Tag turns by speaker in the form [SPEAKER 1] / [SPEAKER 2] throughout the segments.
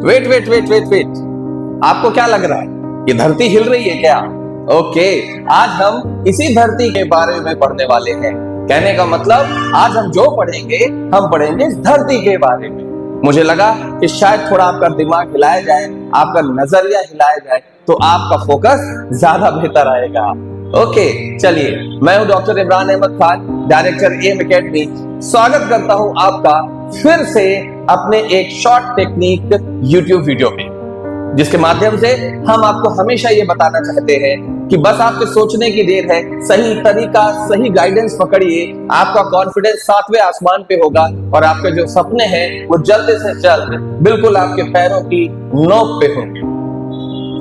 [SPEAKER 1] Wait wait wait wait wait, आपको क्या लग रहा है? ये धरती हिल रही है क्या? ओके, आज हम इसी धरती के बारे में पढ़ने वाले हैं। कहने का मतलब आज हम जो पढ़ेंगे हम पढ़ेंगे इस धरती के बारे में। मुझे लगा कि शायद थोड़ा आपका दिमाग हिलाया जाए, आपका नजरिया हिलाया जाए, तो आपका फोकस ज्यादा बेहतर आएगा। ओके, चलिए, मैं हूं doctor Imran Ahmad Khan, director M Academy. स्वागत करता हूं आपका फिर से अपने एक शॉर्ट टेक्निक यूट्यूब वीडियो में, जिसके माध्यम से हम आपको हमेशा ये बताना चाहते हैं कि बस आपके सोचने की देर है। सही तरीका, सही गाइडेंस पकड़िए, आपका कॉन्फिडेंस 7वें आसमान पे होगा और आपके जो सपने हैं वो जल्द से जल्द बिल्कुल आपके पैरों की नोक पे होंगे।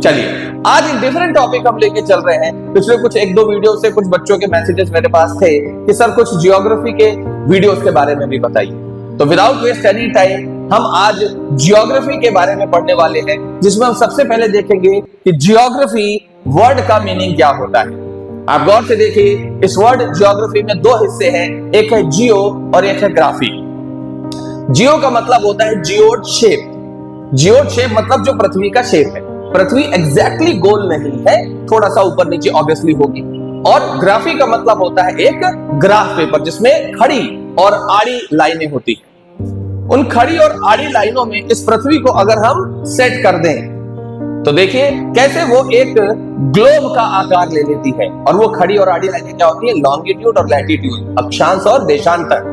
[SPEAKER 1] चलिए, आज एक डिफरेंट टॉपिक हम लेके चल रहे हैं। पिछले कुछ एक दो वीडियो से कुछ बच्चों के मैसेजेस मेरे पास थे कि सर कुछ जियोग्राफी के वीडियोस के बारे में भी बताइए। तो विदाउट वेस्ट एनी टाइम हम आज जियोग्राफी के बारे में पढ़ने वाले हैं, जिसमें हम सबसे पहले देखेंगे कि जियोग्राफी वर्ड का मीनिंग क्या होता है। आप गौर से देखिए, इस वर्ड जियोग्राफी में दो हिस्से हैं, एक है जियो और एक है ग्राफी। जियो का मतलब होता है जियोड शेप। जियोड शेप मतलब जो पृथ्वी का शेप है। पृथ्वी एग्जैक्टली गोल नहीं है, थोड़ा सा ऊपर नीचे ऑब्वियसली होगी। और ग्राफी का मतलब होता है एक ग्राफ पेपर, जिसमें खड़ी और आड़ी लाइनें होती हैं। उन खड़ी और आड़ी लाइनों में इस पृथ्वी को अगर हम सेट कर दें तो देखिए कैसे वो एक ग्लोब का आकार ले लेती है। और वो खड़ी और आड़ी लाइनें क्या होती है? लॉन्गिट्यूड और लैटिट्यूड, अक्षांश और देशांतर।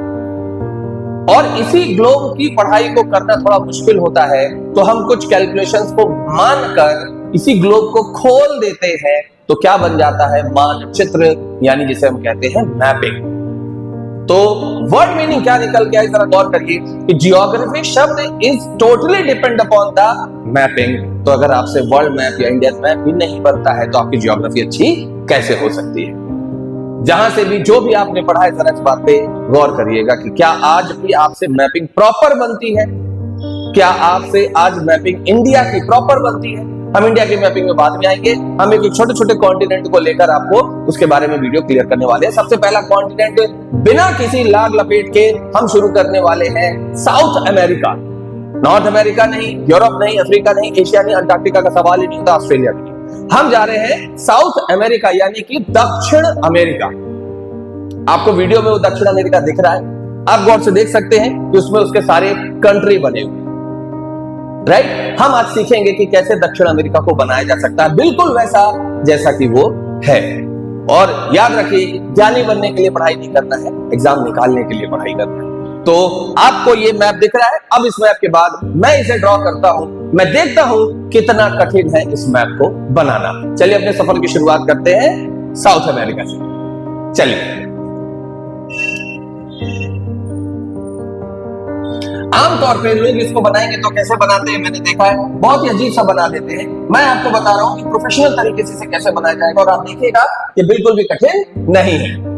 [SPEAKER 1] और इसी ग्लोब की पढ़ाई को करना थोड़ा मुश्किल होता है, तो हम कुछ कैलकुलेशंस को मानकर इसी ग्लोब को खोल देते हैं, तो क्या बन जाता है? मानचित्र, यानी जिसे हम कहते हैं मैपिंग। तो वर्ड मीनिंग क्या निकल के आई, जरा गौर करिए कि जियोग्राफी शब्द is totally depend upon the mapping. तो अगर आपसे वर्ल्ड मैप या इंडियन मैप ही नहीं बनता है तो आपकी जियोग्राफी अच्छी कैसे हो सकती है? जहां से भी जो भी आपने पढ़ा है, जरा इस बात पे गौर करिएगा कि क्या आज भी आपसे मैपिंग प्रॉपर बनती है? क्या आपसे आज मैपिंग इंडिया की प्रॉपर बनती है? हम इंडिया की मैपिंग में बाद में आएंगे। हम एक छोटे छोटे कॉन्टिनेंट को लेकर आपको उसके बारे में वीडियो क्लियर करने वाले हैं। सबसे पहला कॉन्टिनेंट बिना किसी लाग लपेट के हम शुरू करने वाले हैं साउथ अमेरिका। नॉर्थ अमेरिका नहीं, यूरोप नहीं, अफ्रीका नहीं, एशिया नहीं, अंटार्कटिका का सवाल ही नहीं होता, ऑस्ट्रेलिया भी नहीं। हम जा रहे हैं साउथ अमेरिका, यानी कि दक्षिण अमेरिका। आपको वीडियो में वो दक्षिण अमेरिका दिख रहा है, आप गौर से देख सकते हैं कि उसमें उसके सारे कंट्री बने हुए, राइट। हम आज सीखेंगे कि कैसे दक्षिण अमेरिका को बनाया जा सकता है बिल्कुल वैसा जैसा कि वो है। और याद रखिए, ज्ञानी बनने के लिए पढ़ाई नहीं करना है, एग्जाम निकालने के लिए पढ़ाई करना है। तो आपको ये मैप दिख रहा है। अब इस मैप के बाद मैं इसे ड्रॉ करता हूं, मैं देखता हूं कितना कठिन है इस मैप को बनाना। चलिए अपने सफर की शुरुआत करते हैं साउथ अमेरिका से। चलिए, आमतौर पे लोग इसको बनाएंगे तो कैसे बनाते हैं, मैंने देखा है बहुत ही अजीब सा बना देते हैं। मैं आपको बता रहा हूं कि प्रोफेशनल तरीके से इसे कैसे बनाया जाएगा, और आप देखिएगा कि बिल्कुल भी कठिन नहीं है।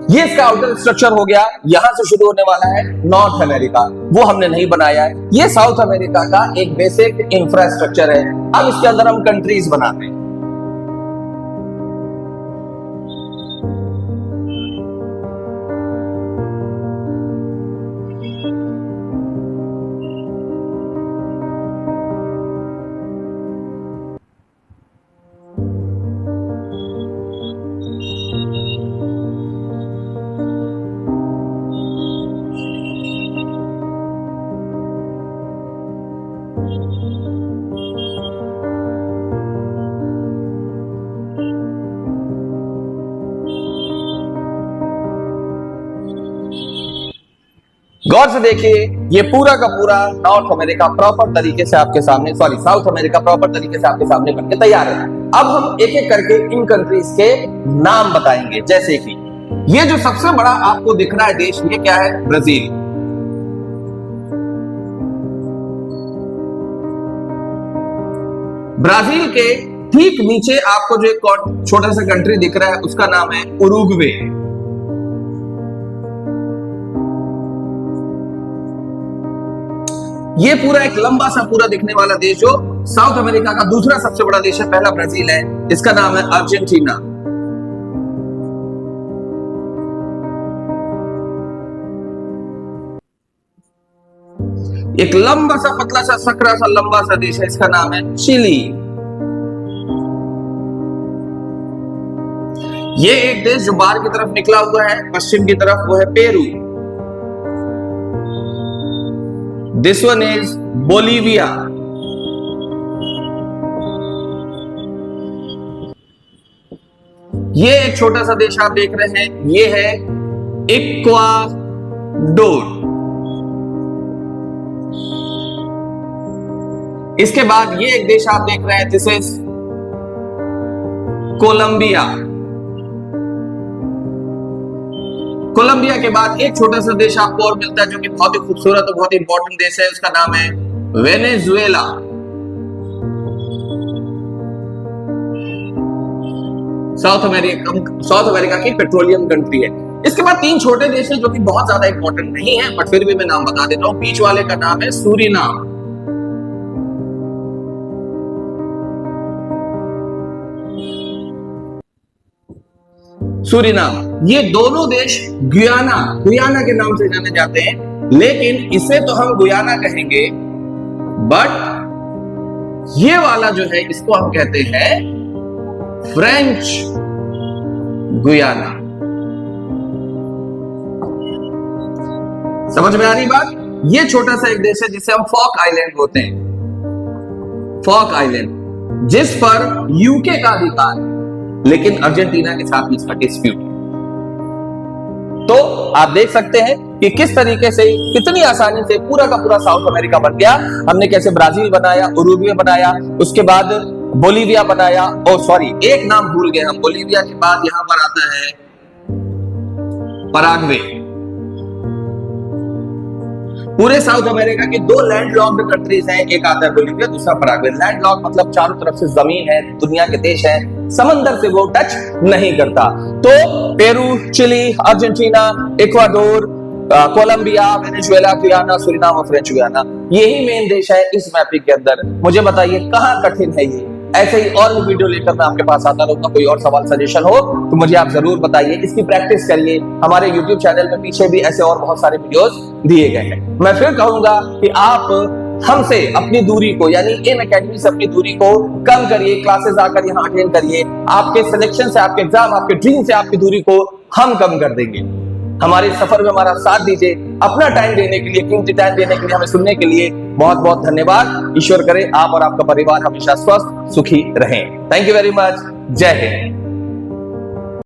[SPEAKER 1] ये इसका आउटर स्ट्रक्चर हो गया। यहां से शुरू होने वाला है नॉर्थ अमेरिका, वो हमने नहीं बनाया है। ये साउथ अमेरिका का एक बेसिक इंफ्रास्ट्रक्चर है। अब इसके अंदर हम कंट्रीज बनाते हैं। गौर से देखिए, ये पूरा का पूरा नॉर्थ अमेरिका प्रॉपर तरीके से आपके सामने, साउथ अमेरिका प्रॉपर तरीके से आपके सामने बनके तैयार है। अब हम एक एक करके इन कंट्रीज के नाम बताएंगे। जैसे कि ये जो सबसे बड़ा आपको दिख रहा है देश, ये क्या है? ब्राजील। ब्राजील के ठीक नीचे आपको जो एक छोटा सा कंट्री दिख रहा है, उसका नाम है उरुग्वे। ये पूरा एक लंबा सा पूरा दिखने वाला देश जो साउथ अमेरिका का दूसरा सबसे बड़ा देश है, पहला ब्राजील है, इसका नाम है अर्जेंटीना। एक लंबा सा पतला सा सकरा सा लंबा सा देश है, इसका नाम है चिली। ये एक देश जो बाहर की तरफ निकला हुआ है पश्चिम की तरफ, वो है Peru. This one is Bolivia. ये एक छोटा सा देश आप देख रहे हैं, ये है इक्वाडोर। इसके बाद ये एक देश आप देख रहे हैं, दिस इज कोलंबिया। कोलंबिया के बाद एक छोटा सा देश आपको और मिलता है जो कि बहुत ही खूबसूरत और बहुत ही इंपॉर्टेंट देश है, उसका नाम है वेनेजुएला। साउथ अमेरिका की पेट्रोलियम कंट्री है। इसके बाद तीन छोटे देश हैं जो कि बहुत ज्यादा इंपॉर्टेंट नहीं है, बट फिर भी मैं नाम बता देता हूं। बीच वाले का नाम है सूरीनाम। सूरीनाम, ये दोनों देश गुयाना के नाम से जाने जाते हैं, लेकिन इसे तो हम गुयाना कहेंगे, बट ये वाला जो है इसको हम कहते हैं फ्रेंच गुयाना। समझ में आ रही बात? ये छोटा सा एक देश है जिसे हम फॉक आइलैंड बोलते हैं, फॉक आइलैंड, जिस पर यूके का अधिकार है, लेकिन अर्जेंटीना के साथ में इसका डिस्प्यूट है। तो आप देख सकते हैं कि किस तरीके से कितनी आसानी से पूरा का पूरा साउथ अमेरिका बन गया। हमने कैसे ब्राजील बनाया, उरुग्वे बनाया, उसके बाद बोलीविया बनाया, एक नाम भूल गए हम, बोलीविया के बाद यहां पर आता है पराग्वे। पूरे साउथ अमेरिका की दो लैंडलॉक्ड कंट्रीज हैं, एक आता है बोलीविया, दूसरा पराग्वे। लैंडलॉक मतलब चारों तरफ से जमीन है, दुनिया के देश है, समंदर से वो टच नहीं करता। तो Peru, Chile, Argentina, Ecuador, Colombia, Venezuela, Guyana, Suriname और फ्रेंच गुयाना, यही मेन देश है इस मैपिंग के अंदर। मुझे बताइए कहां कठिन है ये? ऐसे ही और भी वीडियो लेकर मैं आपके पास आता रहूंगा। कोई और सवाल सजेशन हो तो मुझे आप जरूर बताइए, इसकी प्रैक्टिस करिए। हमारे YouTube चैनल में पीछे भी ऐसे और बहुत सारे वीडियोस दिए गए हैं। मैं फिर कहूंगा कि आप हमसे अपनी दूरी को, यानी एम एकेडमी से अपनी दूरी को कम करिए, क्लासेस आकर यहाँ अटेंड करिए। आपके सिलेक्शन से, आपके एग्जाम, आपके ड्रीम से आपकी दूरी को हम कम कर देंगे। हमारे सफर में हमारा साथ दीजिए। अपना टाइम देने के लिए, कीमती टाइम देने के लिए, हमें सुनने के लिए बहुत बहुत धन्यवाद। ईश्वर करे आप और आपका परिवार हमेशा स्वस्थ सुखी रहें। Thank you very much. जय हिंद।